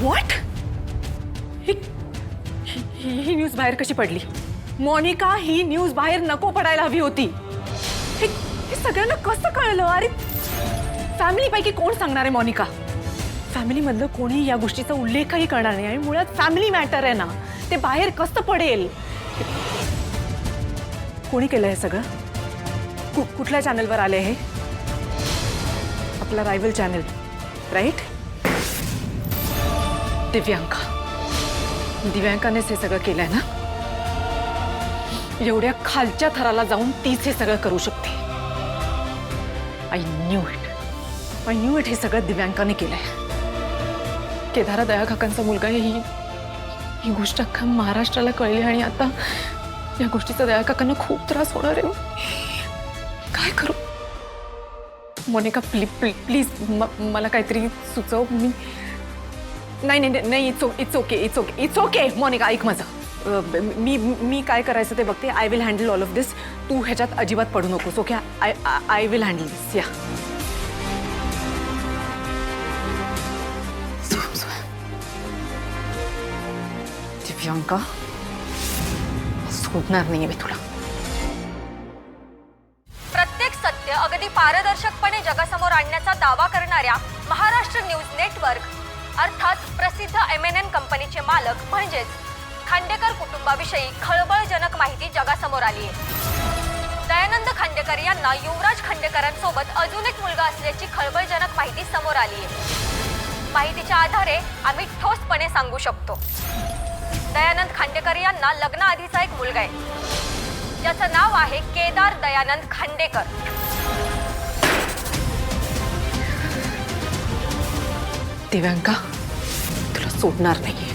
What? He news बाहेर कशी पडली? मोनिका, ही न्यूज बाहेर नको पडायला हवी होती. हे सगळ्यांना कसं कळलं? अरे फॅमिली पैकी कोण सांगणार आहे मोनिका? फॅमिली मधलं कोणी या गोष्टीचा उल्लेखही करणार नाही आणि मुळात फॅमिली मॅटर आहे ना, ते बाहेर कसं पडेल? कोणी केलं हे सगळं? कुठल्या चॅनलवर आले हे? आपला रायव्हल चॅनल, राईट? दिव्यांकानेच हे सगळं केलंय ना? एवढ्या खालच्या थराला जाऊन तीच हे सगळं करू शकते. आय न्यू इट हे सगळं दिव्यांकाने केलंय. केदार दया काकांचा मुलगा आहे, ही गोष्ट अख्खा महाराष्ट्राला कळली आणि आता या गोष्टीचा दया काकांना खूप त्रास होणार आहे. काय करू? मोनिका प्लीज मला काहीतरी सुचव. मी नाही इट्स ओके मोनिका, ऐक माझं. मी काय करायचं ते बघते. I will handle all of this. तू ह्याच्यात अजिबात पडू नकोस. Okay, I will handle this. या दिव्यांका, सोडणार नाहीये मी तुला. प्रत्येक सत्य अगदी पारदर्शकपणे जगासमोर आणण्याचा दावा करणाऱ्या महाराष्ट्र न्यूज नेटवर्क अर्थात प्रसिद्ध MNN कंपनीचे मालक म्हणजेच खांडेकर कुटुंबाविषयी खळबळजनक माहिती जगासमोर आली आहे. दयानंद खांडेकर यांना युवराज खांडेकरांसोबत अजून एक मुलगा असल्याची खळबळजनक माहिती समोर आली आहे. माहितीच्या आधारे आम्ही ठोसपणे सांगू शकतो, दयानंद खांडेकर यांना लग्नाआधीचा एक मुलगा आहे, ज्याचं नाव आहे केदार दयानंद खांडेकर. दिव्यांका, तुला सोडणार नाहीये.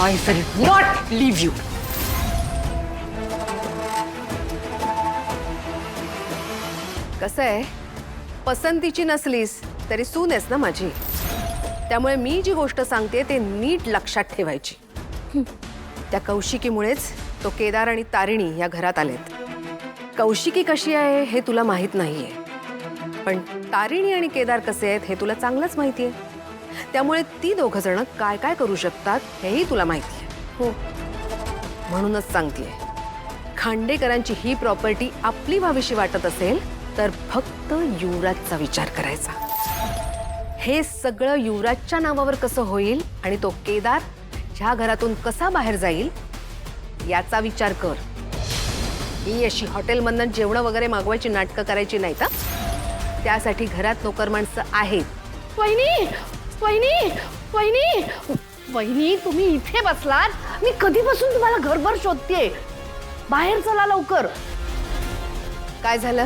I will not leave you. कसं आहे, पसंतीची नसलीस तरी सून आहेस ना माझी. त्यामुळे मी जी गोष्ट सांगते ते नीट लक्षात ठेवायची. त्या कौशिकीमुळेच तो केदार आणि तारिणी या घरात आलेत. कौशिकी कशी आहे हे तुला माहित नाहीये, पण तारिणी आणि केदार कसे आहेत हे तुला चांगलंच माहिती आहे. त्यामुळे ती दोघं जण काय काय करू शकतात हेही तुला माहिती आहे. हो, म्हणूनच सांगतेय, खांडेकरांची ही प्रॉपर्टी आपली व्हावीशी वाटत असेल तर फक्त युवराजचा विचार करायचा. हे सगळं युवराजच्या नावावर कसं होईल आणि तो केदार ह्या घरातून कसा बाहेर जाईल याचा विचार कर. ही अशी हॉटेलमधनं जेवण वगैरे मागवायची नाटकं करायची नाही तर त्यासाठी घरात नोकर माणसं आहेत. वहिनी वहिनी वहिनी वहिनी, तुम्ही इथे बसलात? मी कधीपासून तुम्हाला घरभर शोधतेय. बाहेर चला लवकर. काय झालं?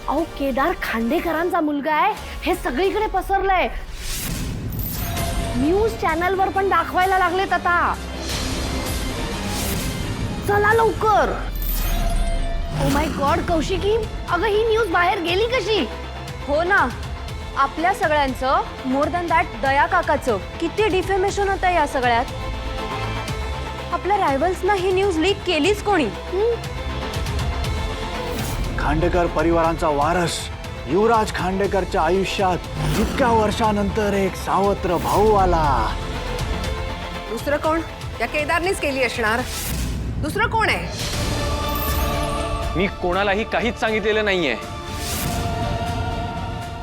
अहो, केदार खांडेकरांचा मुलगा आहे हे सगळीकडे पसरलंय. न्यूज चॅनलवर पण दाखवायला लागलेत आता. चला लवकर. ओ माय गॉड कौशिकी, अगं ही न्यूज बाहेर गेली कशी? हो ना, आपल्या सगळ्यांचं मोर दॅन दॅट दया काकाचं किती डिफेमेशन होतं या सगळ्यात. आपल्या रायव्हल्सना ही न्यूज लीक केलीच कोणी? खांडेकर परिवारांचा वारस युवराज खांडेकरच्या आयुष्यात इतक्या वर्षानंतर एक सावत्र भाऊ आला. दुसरं कोण? त्या केदारनेच केली असणार. दुसरं कोण आहे? मी कोणालाही काहीच सांगितलेलं नाहीये.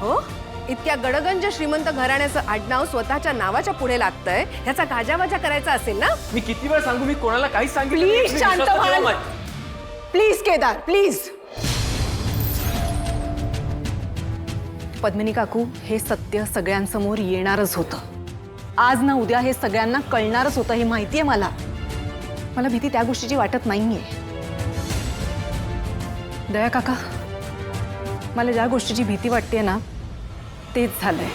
हो, इतक्या गडगंज श्रीमंत घराण्याचं आडनाव स्वतःच्या नावाच्या पुढे लागतंय, ह्याचा गाजावाजा करायचा असेल ना? मी किती वेळ सांगू, मी कोणाला काहीच सांगितलं नाही. प्लीज शांत व्हा. Please Kedar, please. पद्मिनी काकू, हे सत्य सगळ्यांसमोर येणारच होतं. आज ना उद्या हे सगळ्यांना कळणारच होतं, हे माहितीये मला. मला भीती त्या गोष्टीची वाटत नाहीये. दया काका, मला ज्या गोष्टीची भीती वाटते ना तेच झालंय.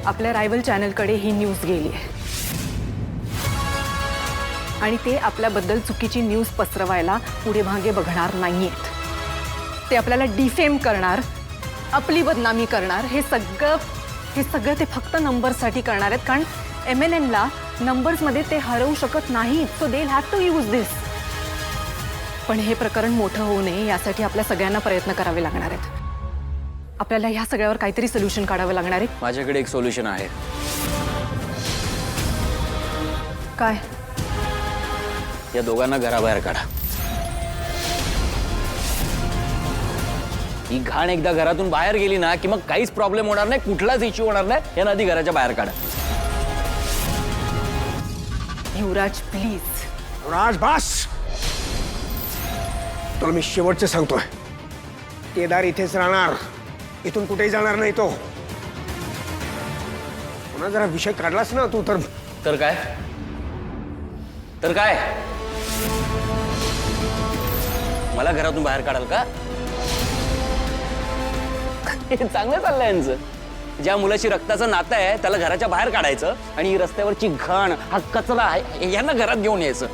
आपल्या रायव्हल चॅनलकडे ही न्यूज गेली आहे आणि ते आपल्याबद्दल चुकीची न्यूज पसरवायला पुढे भागे बघणार नाहीयेत. ते आपल्याला डिफेम करणार, आपली बदनामी करणार. हे सगळं ते फक्त नंबर्ससाठी करणार आहेत, कारण MNNला नंबर्समध्ये ते हरवू शकत नाहीत. So they will have to use this. पण हे प्रकरण मोठं होऊ नये यासाठी आपल्या सगळ्यांना प्रयत्न करावे लागणार आहेत. आपल्याला ह्या सगळ्यावर काहीतरी सोल्युशन काढावं लागणार आहे. माझ्याकडे एक सोल्युशन आहे. काय? या दोघांना घराबाहेर काढा. ही घाण एकदा घरातून बाहेर गेली ना की मग काहीच प्रॉब्लेम होणार नाही, कुठलाच इश्यू होणार नाही. या आधी घराच्या बाहेर काढा. युवराज प्लीज. राज बास, तुला मी शेवटचं सांगतोय, केदार इथेच राहणार, इथून कुठेही जाणार नाही तो. पुन्हा जरा विषय काढलास ना तू तर काय? तर काय? मला घरातून बाहेर काढाल का? हे चांगलं चाललंय यांचं. ज्या मुलाशी रक्ताचं नातं आहे त्याला घराच्या बाहेर काढायचं आणि ही रस्त्यावरची घाण, हा कचरा आहे यांना घरात घेऊन यायचं.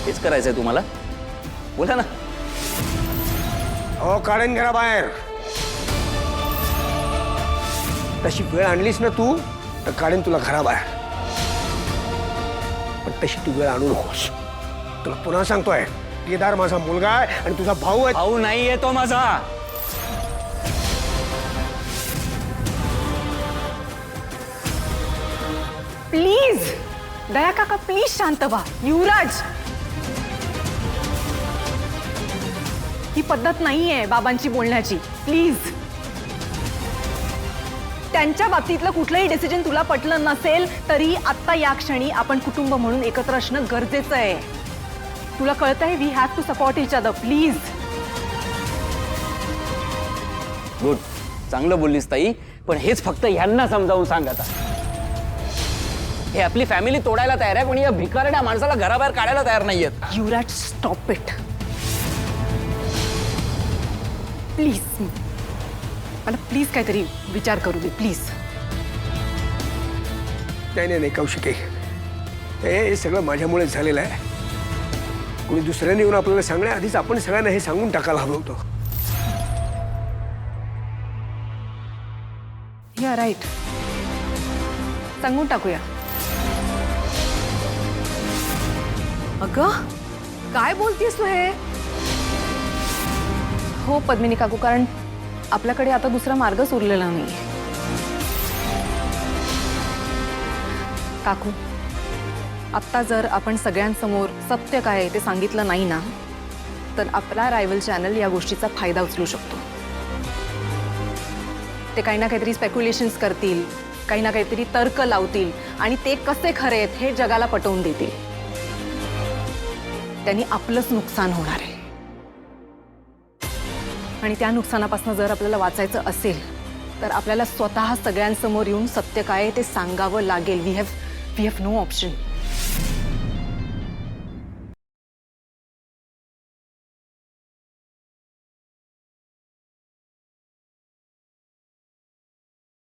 हेच करायचंय तुम्हाला? बोला ना. हो, काढेन घराबाहेर. तशी वेळ आणलीस ना तू तर काढेन तुला घराबाहेर. पण तशी तू वेळ आणू नकोस. तुला पुन्हा सांगतोय, केदार माझा मुलगा आहे आणि तुझा भाऊ आहे. भाऊ नाहीये तो माझा. प्लीज दया काका, प्लीज शांत व्हा. युवराज, ही पद्धत नाहीये बाबांची बोलण्याची. प्लीज. त्यांच्या बाबतीतलं कुठलंही डिसिजन तुला पटलं नसेल तरी आता या क्षणी आपण कुटुंब म्हणून एकत्र असणं गरजेचं आहे. तुला कळतंय, we have to support each other. Please. Good, चांगलं बोललीस ताई. पण हेच फक्त यांना समजावून सांग आता. हे आपली फॅमिली तोडायला तयार आहे, पण या भिकारड्या माणसाला घराबाहेर काढायला तयार नाहीयेत. युवराज, स्टॉप इट प्लीज. मला प्लीज काहीतरी विचार करू दे प्लीज. नाही कौशिकी, हे सगळं माझ्यामुळे झालेलं आहे. कोणी दुसऱ्याने येऊन आपल्याला सांगण्याआधीच आपण सगळ्यांना हे सांगून टाकायला हवं होतं. या राईट, सांगून टाकूया. अगं, काय बोलतीस तू हे? हो पद्मिनी काकू, कारण आपल्याकडे आता दुसरा मार्गच उरलेला नाही. काकू, आत्ता जर आपण सगळ्यांसमोर सत्य काय आहे ते सांगितलं नाही ना तर आपला रायव्हल चॅनल या गोष्टीचा फायदा उचलू शकतो. ते काही ना काहीतरी स्पेक्युलेशन्स करतील, काही ना काहीतरी तर्क लावतील आणि ते कसे खरे आहेत हे जगाला पटवून देतील. त्यांनी आपलंच नुकसान होणार आहे आणि त्या नुकसानापासून जर आपल्याला वाचायचं असेल तर आपल्याला स्वतः सगळ्यांसमोर येऊन सत्य काय आहे ते सांगावं लागेल. We have no option.